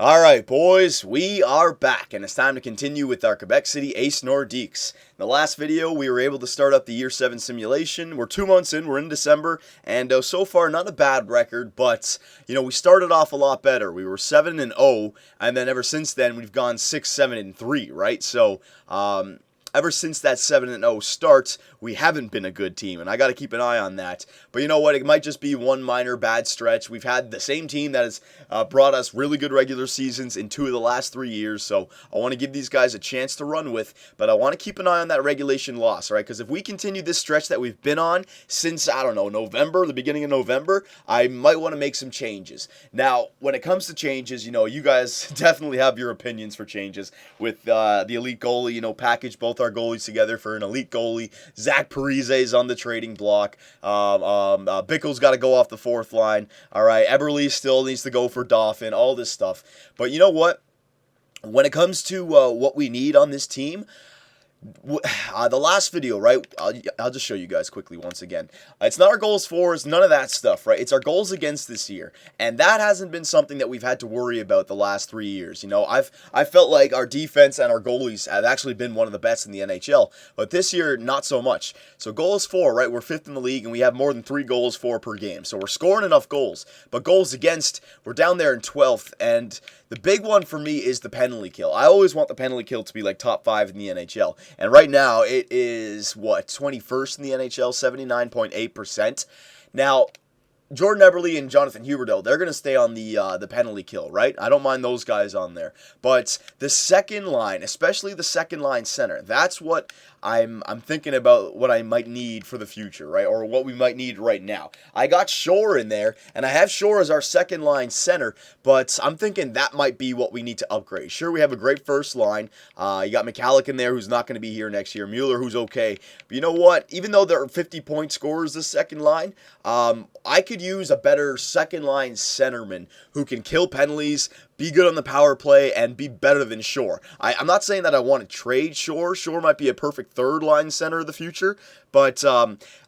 Alright, boys, we are back, and it's time to continue with our Quebec City Ace Nordiques. In the last video, we were able to start up the Year 7 simulation. We're 2 months in, we're in December, and so far, not a bad record, but, we started off a lot better. We were 7-0, and then ever since then, we've gone 6-7-3, right? So, ever since that 7-0 start, we haven't been a good team, and I got to keep an eye on that. But you know what? It might just be one minor bad stretch. We've had the same team that has brought us really good regular seasons in 2 of the last 3 years, so I want to give these guys a chance to run with, but I want to keep an eye on that regulation loss, right? Because if we continue this stretch that we've been on since, I don't know, November, the beginning of November, I might want to make some changes. Now, when it comes to changes, you guys definitely have your opinions for changes with the elite goalie, package both our goalies together for an elite goalie. Zach Parise is on the trading block. Bickle's got to go off the fourth line. All right, Eberle still needs to go for Dauphin, all this stuff. But you know what? When it comes to what we need on this team, the last video, right, I'll just show you guys quickly once again. It's not our goals for, it's none of that stuff, right? It's our goals against this year, and that hasn't been something that we've had to worry about the last 3 years. I felt like our defense and our goalies have actually been one of the best in the NHL, but this year, not so much. So goals for, right, we're 5th in the league, and we have more than 3 goals for per game, so we're scoring enough goals, but goals against, we're down there in 12th, and the big one for me is the penalty kill. I always want the penalty kill to be like top 5 in the NHL. And right now it is 21st in the NHL, 79.8%. Now, Jordan Eberle and Jonathan Huberdeau, they're going to stay on the penalty kill, right? I don't mind those guys on there. But the second line, especially the second line center, that's what I'm thinking about what I might need for the future, right? Or what we might need right now. I got Shore in there, and I have Shore as our second line center, but I'm thinking that might be what we need to upgrade. Sure, we have a great first line. You got McCallick in there, who's not going to be here next year. Mueller, who's okay. But you know what? Even though there are 50-point scorers this second line, I could use a better second line centerman who can kill penalties, be good on the power play, and be better than Shore. I'm not saying that I want to trade Shore. Shore might be a perfect third-line center of the future, but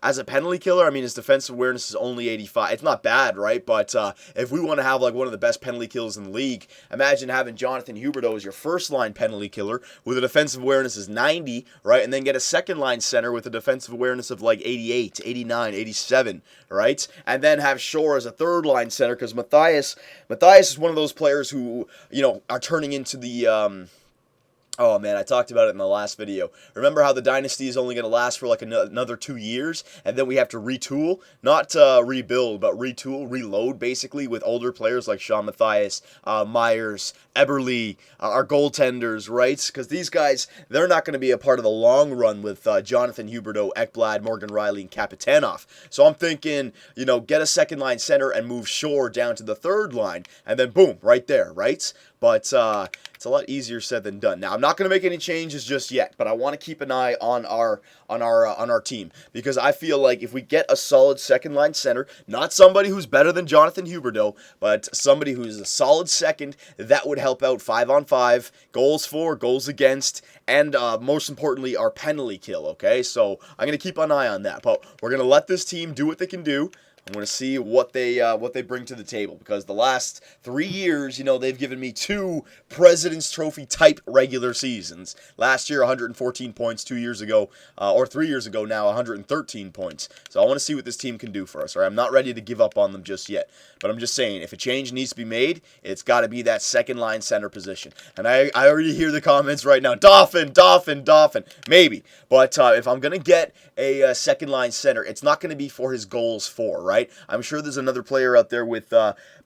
as a penalty killer, I mean, his defensive awareness is only 85. It's not bad, right? But if we want to have like one of the best penalty kills in the league, imagine having Jonathan Huberdeau as your first-line penalty killer with a defensive awareness is 90, right? And then get a second-line center with a defensive awareness of like 88, 89, 87, right? And then have Shore as a third-line center because Matthias is one of those players who, are turning into the, oh man, I talked about it in the last video. Remember how the dynasty is only going to last for like another 2 years, and then we have to retool? Not rebuild, but retool, reload basically with older players like Sean Matthias, Myers, Eberle, our goaltenders, right? Because these guys, they're not going to be a part of the long run with Jonathan Huberdeau, Ekblad, Morgan Riley, and Kapitanov. So I'm thinking, get a second line center and move Shore down to the third line, and then boom, right there, right? But it's a lot easier said than done. Now, I'm not going to make any changes just yet, but I want to keep an eye on our team because I feel like if we get a solid second line center, not somebody who's better than Jonathan Huberdeau, but somebody who's a solid second, that would help out 5-on-5, goals for, goals against, and most importantly, our penalty kill. Okay, so I'm going to keep an eye on that, but we're going to let this team do what they can do. I'm going to see what they bring to the table because the last 3 years, they've given me 2 President's Trophy type regular seasons. Last year, 114 points. 2 years ago, or 3 years ago now, 113 points. So I want to see what this team can do for us. All right? I'm not ready to give up on them just yet, but I'm just saying if a change needs to be made, it's got to be that second line center position. And I already hear the comments right now. Dauphin. Maybe, but if I'm going to get a second line center, it's not going to be for his goals for, right? I'm sure there's another player out there with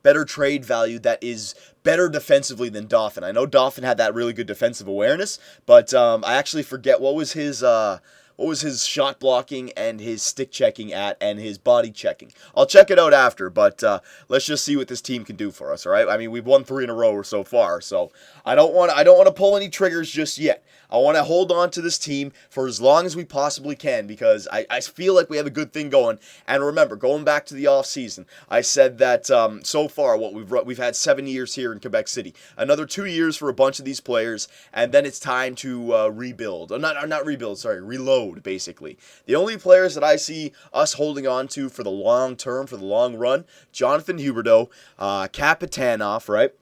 better trade value that is better defensively than Dauphin. I know Dauphin had that really good defensive awareness, but I actually forget what was his shot blocking and his stick checking and his body checking. I'll check it out after, but let's just see what this team can do for us, all right? I mean, we've won 3 in a row so far, so I don't want to pull any triggers just yet. I want to hold on to this team for as long as we possibly can because I feel like we have a good thing going. And remember, going back to the offseason, I said that so far what we've had 7 years here in Quebec City. Another 2 years for a bunch of these players, and then it's time to rebuild. Not rebuild, sorry, reload, basically. The only players that I see us holding on to for the long term, for the long run, Jonathan Huberdeau, Kapitanov, right?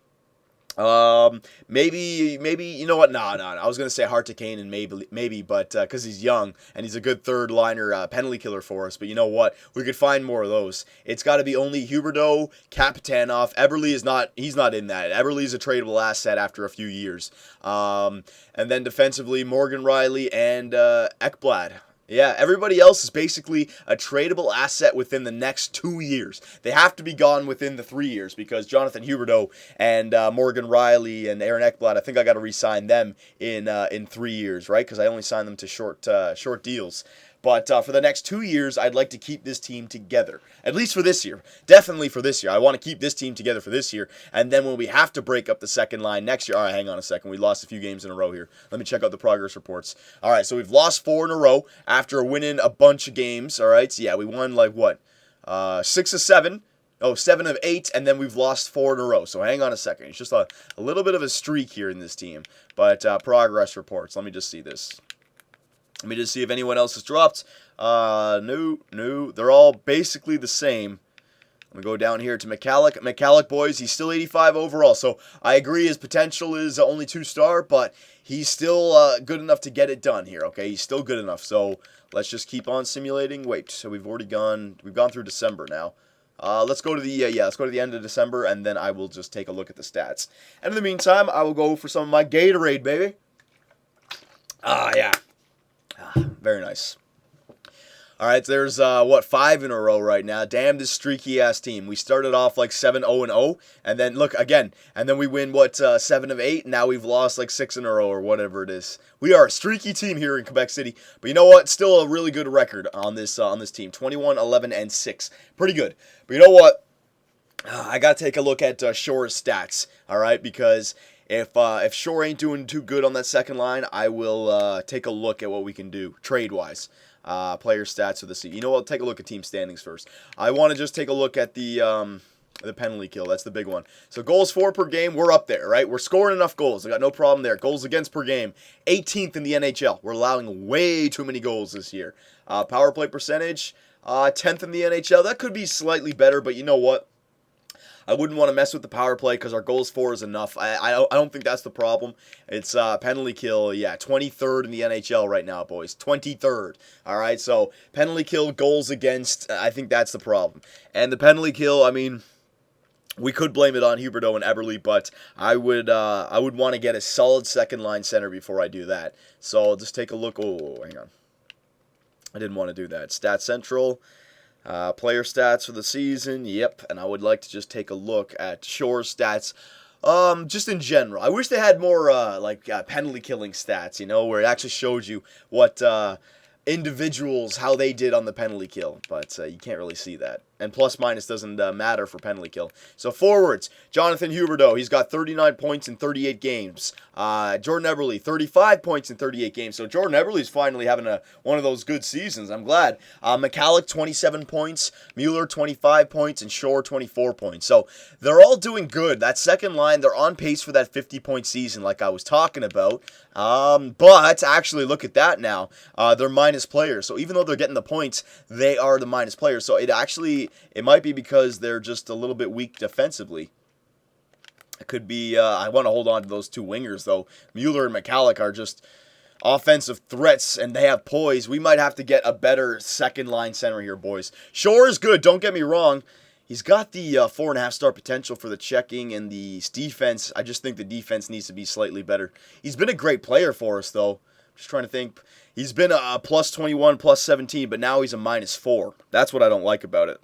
Maybe you know what? No. I was gonna say Hart to Kane and maybe, but because he's young and he's a good third liner penalty killer for us. But you know what? We could find more of those. It's got to be only Huberdeau, Kapitanov. Eberle is not. He's not in that. Eberle is a tradable asset after a few years. And then defensively, Morgan Riley and Ekblad. Yeah, everybody else is basically a tradable asset within the next 2 years. They have to be gone within the 3 years because Jonathan Huberdeau and Morgan Riley and Aaron Ekblad, I think I got to re-sign them in 3 years, right? Because I only signed them to short deals. But for the next 2 years, I'd like to keep this team together. At least for this year. Definitely for this year. I want to keep this team together for this year. And then when we have to break up the second line next year. All right, hang on a second. We lost a few games in a row here. Let me check out the progress reports. All right, so we've lost 4 in a row after winning a bunch of games. All right, so yeah, we won like what? 6 of 7. Oh, 7 of 8, and then we've lost 4 in a row. So hang on a second. It's just a little bit of a streak here in this team. But progress reports. Let me just see this. Let me just see if anyone else has dropped. No. They're all basically the same. I'm going to go down here to McCalloch. McCalloch, boys, he's still 85 overall. So I agree his potential is only 2-star, but he's still good enough to get it done here, okay? He's still good enough. So let's just keep on simulating. Wait, so we've gone through December now. Let's go to the end of December, and then I will just take a look at the stats. And in the meantime, I will go for some of my Gatorade, baby. Yeah. Very nice. All right, there's 5 in a row right now. Damn this streaky ass team. We started off like 7-0-0, and then look again, and then we win 7 of 8. And now we've lost like 6 in a row or whatever it is. We are a streaky team here in Quebec City, but you know what? Still a really good record on this team. 21-11-6, pretty good. But you know what? I gotta take a look at Shore's stats. All right, because if Shore ain't doing too good on that second line, I will take a look at what we can do trade-wise. Player stats for the season. You know what? Take a look at team standings first. I want to just take a look at the penalty kill. That's the big one. So goals for per game, we're up there, right? We're scoring enough goals. I got no problem there. Goals against per game, 18th in the NHL. We're allowing way too many goals this year. Power play percentage, 10th in the NHL. That could be slightly better, but you know what? I wouldn't want to mess with the power play because our goals for is enough. I don't think that's the problem. It's penalty kill, yeah, 23rd in the NHL right now, boys. 23rd. All right, so penalty kill, goals against, I think that's the problem. And the penalty kill, I mean, we could blame it on Huberdeau and Eberle, but I would want to get a solid second line center before I do that. So I'll just take a look. Oh, hang on. I didn't want to do that. Stat Central. Player stats for the season, yep, and I would like to just take a look at Shore's stats, just in general. I wish they had more, penalty killing stats, you know, where it actually showed you what, individuals, how they did on the penalty kill, but you can't really see that. And plus minus doesn't matter for penalty kill. So forwards, Jonathan Huberdeau, he's got 39 points in 38 games. Jordan Eberle, 35 points in 38 games. So Jordan Eberle's finally having one of those good seasons. I'm glad. McCalloch, 27 points. Mueller, 25 points. And Shore, 24 points. So they're all doing good. That second line, they're on pace for that 50-point season like I was talking about. But actually, look at that now. They're minus players. So even though they're getting the points, they are the minus players. So it might be because they're just a little bit weak defensively. It could be, I want to hold on to those two wingers, though. Mueller and McCalloch are just offensive threats, and they have poise. We might have to get a better second-line center here, boys. Shore is good, don't get me wrong. He's got the 4.5-star potential for the checking and the defense. I just think the defense needs to be slightly better. He's been a great player for us, though. Just trying to think. He's been a plus 21, plus 17, but now he's a minus 4. That's what I don't like about it.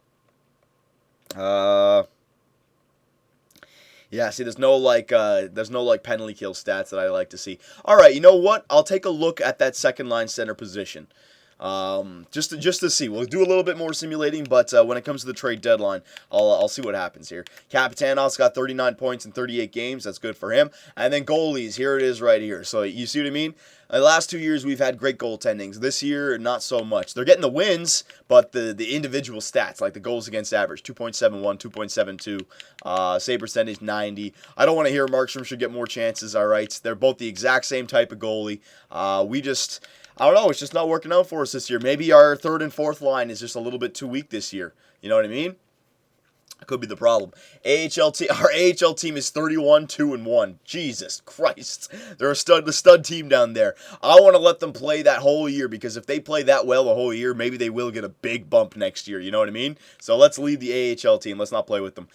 Yeah, see, there's no penalty kill stats that I like to see. All right, you know what? I'll take a look at that second line center position. Just to see. We'll do a little bit more simulating, but when it comes to the trade deadline, I'll see what happens here. Kapitanov's got 39 points in 38 games. That's good for him. And then goalies, here it is right here. So you see what I mean? The last 2 years, we've had great goaltendings. This year, not so much. They're getting the wins, but the individual stats, like the goals against average, 2.71, 2.72, save percentage, 90. I don't want to hear Markstrom should get more chances, all right? They're both the exact same type of goalie. I don't know, it's just not working out for us this year. Maybe our third and fourth line is just a little bit too weak this year. You know what I mean? Could be the problem. Our AHL team is 31-2-1. Jesus Christ. They're the stud team down there. I want to let them play that whole year, because if they play that well the whole year, maybe they will get a big bump next year. You know what I mean? So let's leave the AHL team. Let's not play with them.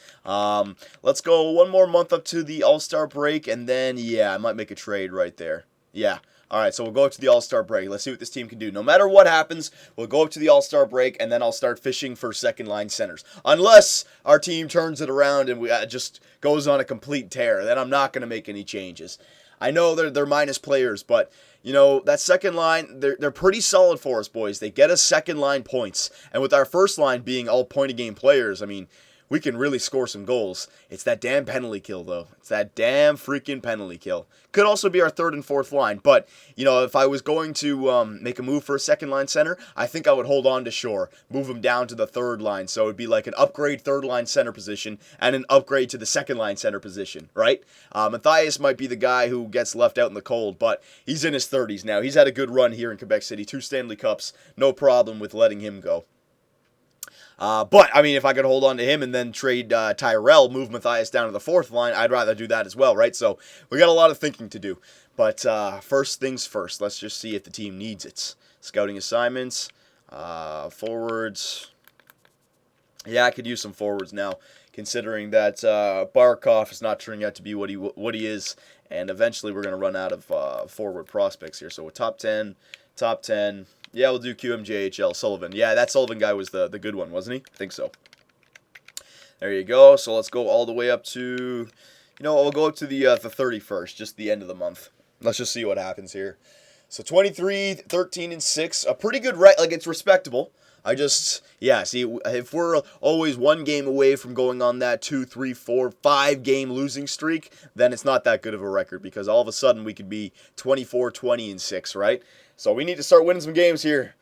Let's go one more month up to the All-Star break, and then, yeah, I might make a trade right there. Yeah. All right, so we'll go up to the All-Star break. Let's see what this team can do. No matter what happens, we'll go up to the All-Star break, and then I'll start fishing for second-line centers. Unless our team turns it around and we just goes on a complete tear, then I'm not going to make any changes. I know they're minus players, but, you know, that second line, they're pretty solid for us, boys. They get us second-line points. And with our first line being all point-a-game players, I mean, we can really score some goals. It's that damn penalty kill, though. It's that damn freaking penalty kill. Could also be our third and fourth line, but, you know, if I was going to make a move for a second-line center, I think I would hold on to Shore, move him down to the third line, so it would be like an upgrade third-line center position and an upgrade to the second-line center position, right? Matthias might be the guy who gets left out in the cold, but he's in his 30s now. He's had a good run here in Quebec City, 2 Stanley Cups, no problem with letting him go. But, I mean, if I could hold on to him and then trade Tyrell, move Matthias down to the fourth line, I'd rather do that as well, right? So, we got a lot of thinking to do. But, first things first, let's just see if the team needs it. Scouting assignments, forwards. Yeah, I could use some forwards now, considering that Barkov is not turning out to be what he is, and eventually we're going to run out of forward prospects here. So, with top 10. Yeah, we'll do QMJHL, Sullivan. Yeah, that Sullivan guy was the good one, wasn't he? I think so. There you go. So let's go all the way up to, you know, we'll go up to the 31st, just the end of the month. Let's just see what happens here. So 23, 13, and 6, a pretty good, like, it's respectable. Yeah, see, if we're always one game away from going on that 2, 3, 4, 5 game losing streak, then it's not that good of a record, because all of a sudden we could be 24, 20, and 6, right? So we need to start winning some games here.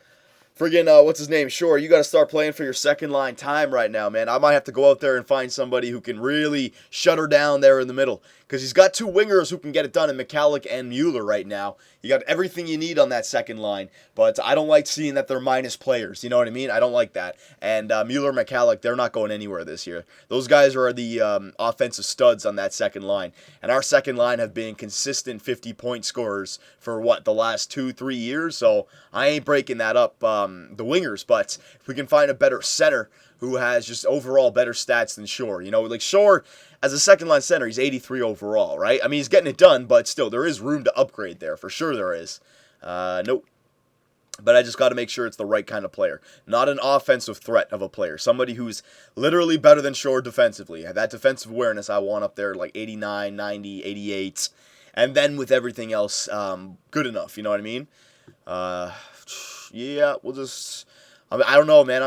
Friggin', what's his name? Sure, you got to start playing for your second line time right now, man. I might have to go out there and find somebody who can really shut her down there in the middle. Because he's got 2 wingers who can get it done in McCallick and Mueller right now. You got everything you need on that second line. But I don't like seeing that they're minus players. You know what I mean? I don't like that. And Mueller, McCallick, they're not going anywhere this year. Those guys are the offensive studs on that second line. And our second line have been consistent 50-point scorers for, the last 2-3 years? So I ain't breaking that up, the wingers. But if we can find a better center who has just overall better stats than Shore. You know, like Shore, as a second-line center, he's 83 overall, right? I mean, he's getting it done, but still, there is room to upgrade there. For sure there is. Nope. But I just got to make sure it's the right kind of player. Not an offensive threat of a player. Somebody who's literally better than Shore defensively. That defensive awareness I want up there, like 89, 90, 88. And then with everything else, good enough. You know what I mean? Yeah, we'll just... I don't know, man.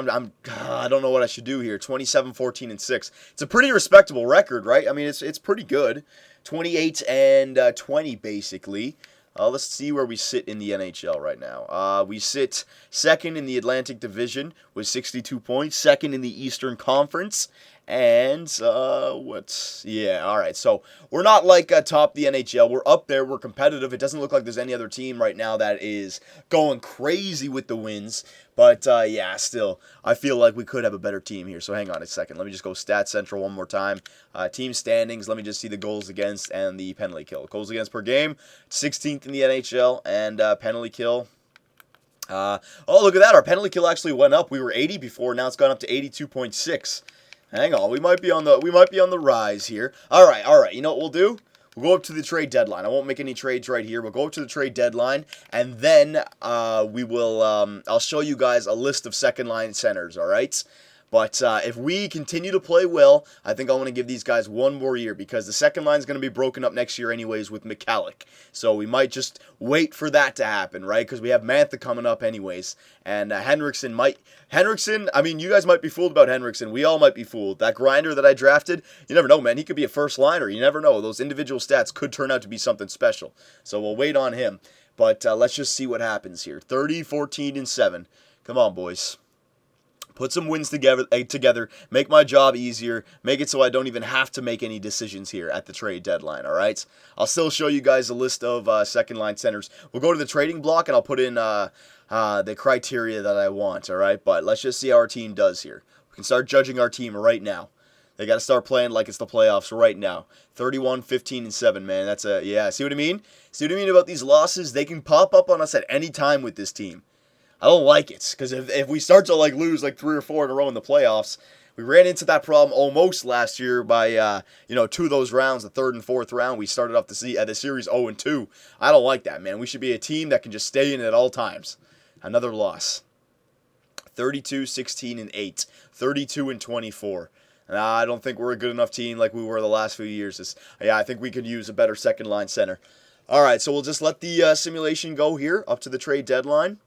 I don't know what I should do here. 27, 14, and 6. It's a pretty respectable record, right? I mean, it's pretty good. 28 and 20, basically. Let's see where we sit in the NHL right now. We sit second in the Atlantic Division with 62 points. Second in the Eastern Conference. And, yeah, all right. So, we're not like top the NHL. We're up there. We're competitive. It doesn't look like there's any other team right now that is going crazy with the wins. But, yeah, still, I feel like we could have a better team here. So, hang on a second. Let me just go Stats Central one more time. Team standings. Let me just see the goals against and the penalty kill. Goals against per game, 16th in the NHL. And penalty kill. Oh, look at that. Our penalty kill actually went up. We were 80 before. Now it's gone up to 82.6. Hang on, we might be on the rise here. All right. You know what we'll do? We'll go up to the trade deadline. I won't make any trades right here. We'll go up to the trade deadline, and then we will. I'll show you guys a list of second line centers. All right. But if we continue to play well, I think I want to give these guys one more year, because the second line is going to be broken up next year anyways with McCallick. So we might just wait for that to happen, right? Because we have Mantha coming up anyways. And Henriksen, I mean, you guys might be fooled about Henriksen. We all might be fooled. That grinder that I drafted, you never know, man. He could be a first liner. You never know. Those individual stats could turn out to be something special. So we'll wait on him. But let's just see what happens here. 30, 14, and 7. Come on, boys. Put some wins together, make my job easier, make it so I don't even have to make any decisions here at the trade deadline, all right? I'll still show you guys a list of second-line centers. We'll go to the trading block, and I'll put in the criteria that I want, all right? But let's just see how our team does here. We can start judging our team right now. They got to start playing like it's the playoffs right now. 31, 15, and 7, man. That's yeah. See what I mean? See what I mean about these losses? They can pop up on us at any time with this team. I don't like it, because if we start to like lose like 3 or 4 in a row in the playoffs, we ran into that problem almost last year by 2 of those rounds, the 3rd and 4th round. We started off the series 0-2. I don't like that, man. We should be a team that can just stay in at all times. Another loss. 32, 16, and 8. 32 and 24. I don't think we're a good enough team like we were the last few years. I think we could use a better second line center. All right, so we'll just let the simulation go here up to the trade deadline.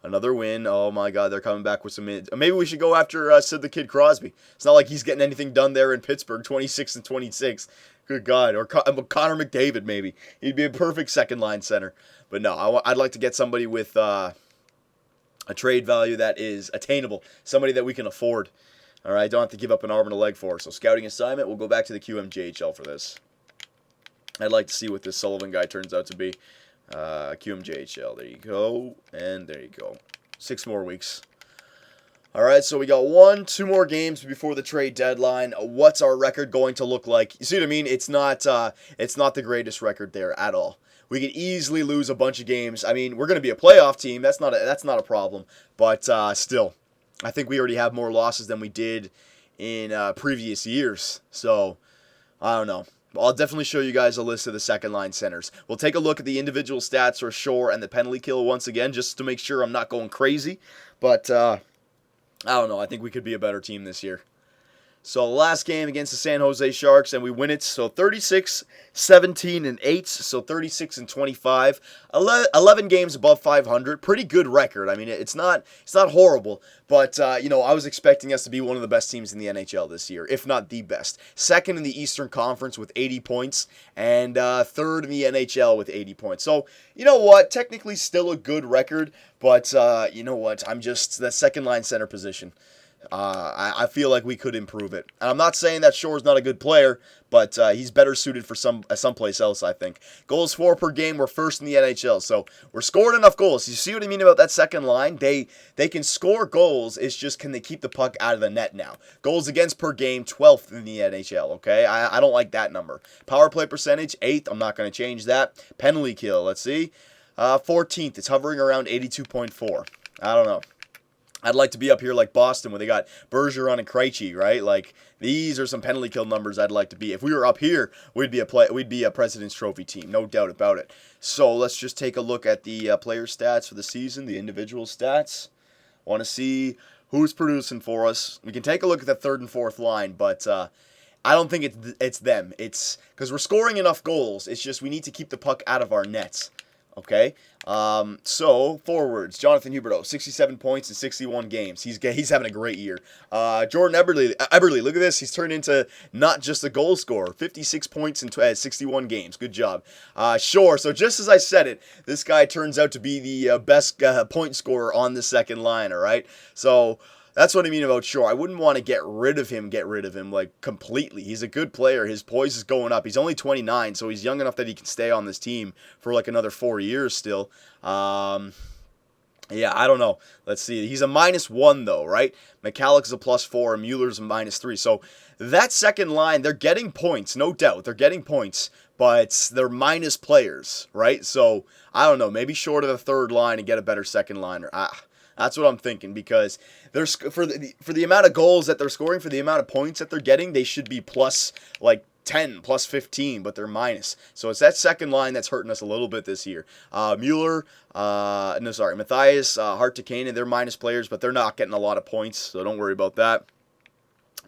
Another win. Oh, my God, they're coming back with some... Maybe we should go after Sid the Kid Crosby. It's not like he's getting anything done there in Pittsburgh, 26 and 26. Good God. Or Connor McDavid, maybe. He'd be a perfect second-line center. But no, I'd like to get somebody with a trade value that is attainable, somebody that we can afford. All right, don't have to give up an arm and a leg for. So scouting assignment, we'll go back to the QMJHL for this. I'd like to see what this Sullivan guy turns out to be. QMJHL, there you go, and there you go. 6 more weeks. All right, so we got 2 more games before the trade deadline. What's our record going to look like? You see what I mean? It's not the greatest record there at all. We could easily lose a bunch of games. I mean, we're going to be a playoff team. That's not a problem. But still, I think we already have more losses than we did in previous years. So I don't know. I'll definitely show you guys a list of the second-line centers. We'll take a look at the individual stats for sure and the penalty kill once again, just to make sure I'm not going crazy. But, I don't know. I think we could be a better team this year. So, last game against the San Jose Sharks, and we win it. So, 36, 17, and 8. So, 36 and 25. 11 games above 500. Pretty good record. I mean, it's not horrible. But, I was expecting us to be one of the best teams in the NHL this year, if not the best. Second in the Eastern Conference with 80 points, and third in the NHL with 80 points. So, you know what? Technically still a good record, but, you know what? I'm just the second-line center position. I feel like we could improve it. And I'm not saying that Shore's not a good player, but he's better suited for someplace else, I think. Goals for per game, we're first in the NHL, so we're scoring enough goals. You see what I mean about that second line? They can score goals, it's just can they keep the puck out of the net now. Goals against per game, 12th in the NHL, okay? I don't like that number. Power play percentage, 8th. I'm not going to change that. Penalty kill, let's see. 14th. It's hovering around 82.4. I don't know. I'd like to be up here like Boston where they got Bergeron and Krejci, right? Like, these are some penalty kill numbers I'd like to be. If we were up here, we'd be a President's Trophy team, no doubt about it. So let's just take a look at the player stats for the season, the individual stats. Want to see who's producing for us. We can take a look at the 3rd and 4th line, but I don't think it's them. It's because we're scoring enough goals. It's just we need to keep the puck out of our nets. Okay, so forwards, Jonathan Huberdeau, 67 points in 61 games. He's having a great year. Jordan Eberle, look at this. He's turned into not just a goal scorer, 56 points in 61 games. Good job. Shore, so just as I said it, this guy turns out to be the best point scorer on the second line, all right? So that's what I mean about Shore. I wouldn't want to get rid of him like completely. He's a good player. His poise is going up. He's only 29, so he's young enough that he can stay on this team for like another 4 years still. Yeah, I don't know. Let's see. He's a -1 though, right? McCallick is a +4 and Mueller's a -3. So that second line, they're getting points, no doubt. They're getting points, but they're minus players, right? So I don't know. Maybe short of the third line and get a better second liner. That's what I'm thinking, because there's for the amount of goals that they're scoring, for the amount of points that they're getting, they should be plus like 10, plus 15, but they're minus. So it's that second line that's hurting us a little bit this year. Matthias, Hartikainen, they're minus players, but they're not getting a lot of points, so don't worry about that.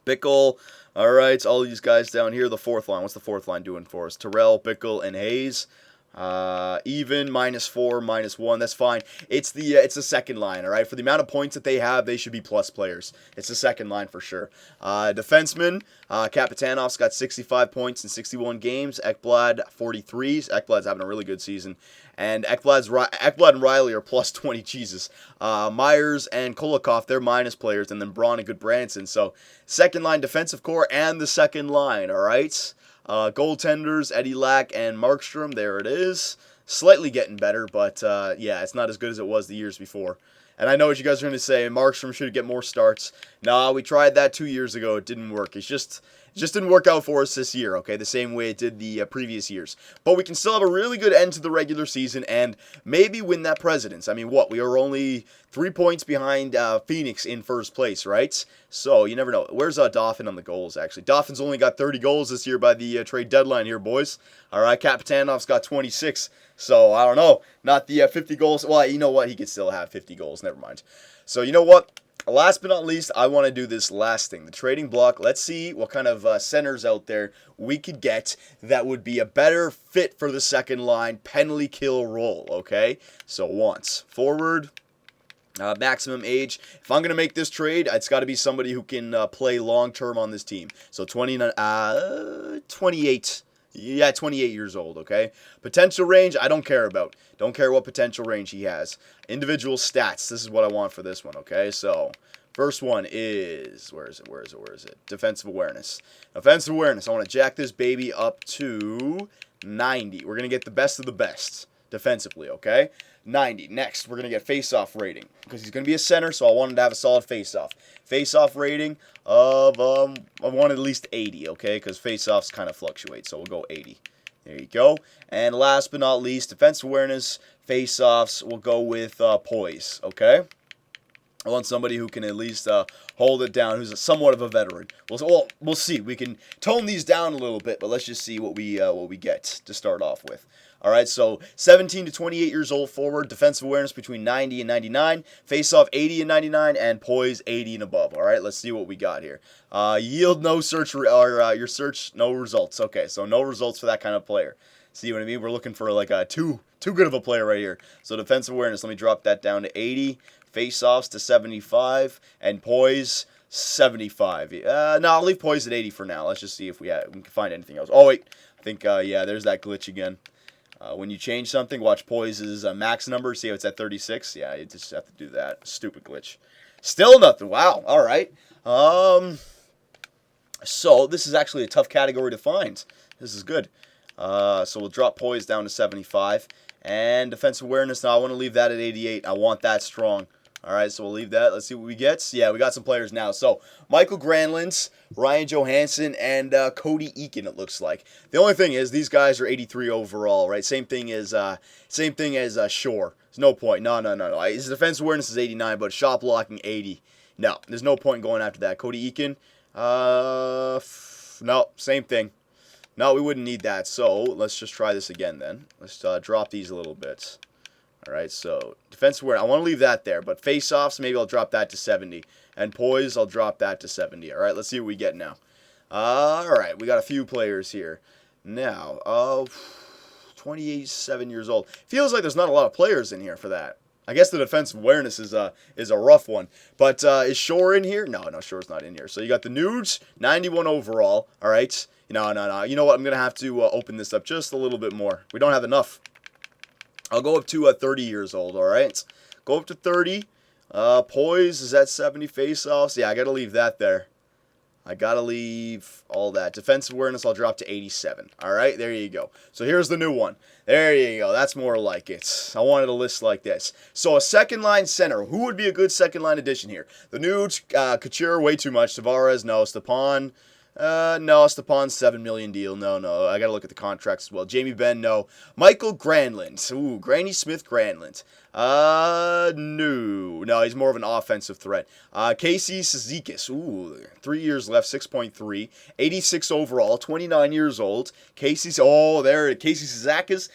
Bickle, all right, all these guys down here, the 4th line. What's the 4th line doing for us? Terrell, Bickle, and Hayes. Even, -4, -1, that's fine. It's the second line, all right? For the amount of points that they have, they should be plus players. It's the second line for sure. Defenseman, Kapitanov's got 65 points in 61 games. Ekblad, 43. Ekblad's having a really good season. And Ekblad and Riley are +20, Jesus. Myers and Kolakov, they're minus players. And then Braun and Goodbranson. So, second line defensive core and the second line, all right? Goaltenders, Eddie Lack and Markstrom, there it is. Slightly getting better, but yeah, it's not as good as it was the years before. And I know what you guys are going to say, Markstrom should get more starts. Nah, we tried that 2 years ago. It didn't work. It's just, It just didn't work out for us this year, okay, the same way it did the previous years. But we can still have a really good end to the regular season and maybe win that Presidents. I mean, what? We are only 3 points behind Phoenix in first place, right? So you never know. Where's Dauphin on the goals, actually? Dauphin's only got 30 goals this year by the trade deadline here, boys. All right, Kapitanov's got 26. So, I don't know. Not the 50 goals. Well, you know what? He could still have 50 goals. Never mind. So, you know what? Last but not least, I want to do this last thing, the trading block. Let's see what kind of centers out there we could get that would be a better fit for the second line penalty kill role, okay? So, once. Forward. Maximum age. If I'm going to make this trade, it's got to be somebody who can play long-term on this team. So, 28. Yeah, 28 years old, okay? Potential range, I don't care about. Don't care what potential range he has. Individual stats, this is what I want for this one, okay? So, first one is, where is it? Defensive awareness. Offensive awareness, I want to jack this baby up to 90. We're going to get the best of the best defensively, okay? 90. Next, we're going to get face-off rating because he's going to be a center, so I wanted to have a solid face-off. Face-off rating of, I want at least 80, okay, because face-offs kind of fluctuate, so we'll go 80. There you go. And last but not least, defensive awareness, face-offs, we'll go with poise, okay? I want somebody who can at least hold it down, who's somewhat of a veteran. We'll see. We can tone these down a little bit, but let's just see what we get to start off with. All right, so 17 to 28 years old forward, defensive awareness between 90 and 99, face-off 80 and 99, and poise 80 and above. All right, let's see what we got here. Yield no search, or your search no results. Okay, so no results for that kind of player. See what I mean? We're looking for like a too good of a player right here. So defensive awareness, let me drop that down to 80, face-offs to 75, and poise 75. No, I'll leave poise at 80 for now. Let's just see if we can find anything else. Oh wait, I think yeah, there's that glitch again. When you change something, watch poise's max number. See how it's at 36? Yeah, you just have to do that. Stupid glitch. Still nothing. Wow. All right. So this is actually a tough category to find. This is good. So we'll drop poise down to 75. And defensive awareness, now I want to leave that at 88. I want that strong. All right, so we'll leave that. Let's see what we get. Yeah, we got some players now. So Michael Granlund, Ryan Johansson, and Cody Eakin, it looks like. The only thing is these guys are 83 overall, right? Same thing as Shore. There's no point. No. His defense awareness is 89, but shot blocking 80. No, there's no point going after that. Cody Eakin, no, same thing. No, we wouldn't need that. So let's just try this again then. Let's drop these a little bit. All right, so defensive awareness, I want to leave that there, but face-offs, maybe I'll drop that to 70. And poise, I'll drop that to 70. All right, let's see what we get now. All right, we got a few players here. Now, 27 years old. Feels like there's not a lot of players in here for that. I guess the defensive awareness is a rough one. But is Shore in here? No, Shore's not in here. So you got the Nudes, 91 overall. All right. No. You know what? I'm going to have to open this up just a little bit more. We don't have enough. I'll go up to 30 years old, all right? Go up to 30. Poise is at 70 face-offs. Yeah, I got to leave that there. I got to leave all that. Defensive awareness, I'll drop to 87. All right, there you go. So here's the new one. There you go. That's more like it. I wanted a list like this. So a second-line center. Who would be a good second-line addition here? The Nudes, Couture, way too much. Tavares, no. Stepan, no. Stepan's $7 million deal. No. I got to look at the contracts as well. Jamie Benn, no. Michael Granlund. Ooh, Granny Smith Granlund. No, he's more of an offensive threat. Casey Cizikas, 3 years left, 6.3, 86 overall, 29 years old. Casey Cizikas,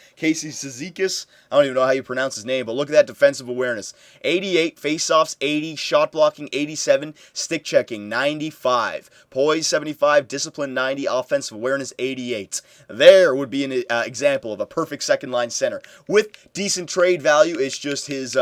I don't even know how you pronounce his name, but look at that defensive awareness. 88, faceoffs 80, shot blocking 87, stick checking 95, poise 75, discipline 90, offensive awareness 88. There would be an example of a perfect second line center with decent trade value. It's just his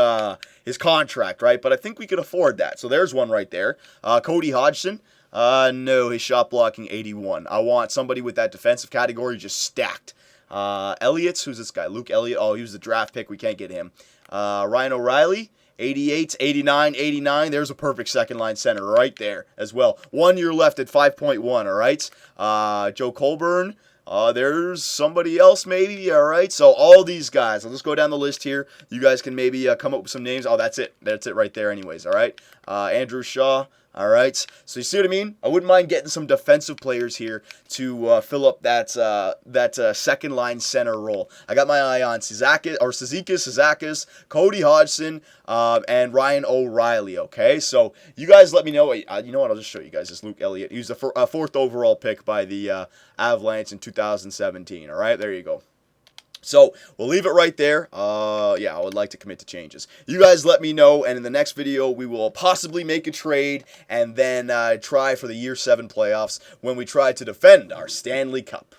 contract, right? But I think we could afford that. So there's one right there. Cody Hodgson. No, his shot blocking 81. I want somebody with that defensive category just stacked. Elliott's, who's this guy? Luke Elliott. Oh, he was the draft pick. We can't get him. Ryan O'Reilly. 88, 89, 89. There's a perfect second line center right there as well. 1 year left at 5.1, all right? Joe Colburn. There's somebody else maybe, all right? So all these guys, I'll just go down the list here. You guys can maybe come up with some names. Oh, that's it. That's it right there anyways, all right? Andrew Shaw, All right, so you see what I mean? I wouldn't mind getting some defensive players here to fill up that second line center role. I got my eye on Cizikas, Cody Hodgson, and Ryan O'Reilly. Okay, so you guys let me know. You know what? I'll just show you guys this Luke Elliott. He was a fourth overall pick by the Avalanche in 2017. All right, there you go. So, we'll leave it right there. Yeah, I would like to commit to changes. You guys let me know, and in the next video, we will possibly make a trade and then try for the Year 7 playoffs when we try to defend our Stanley Cup.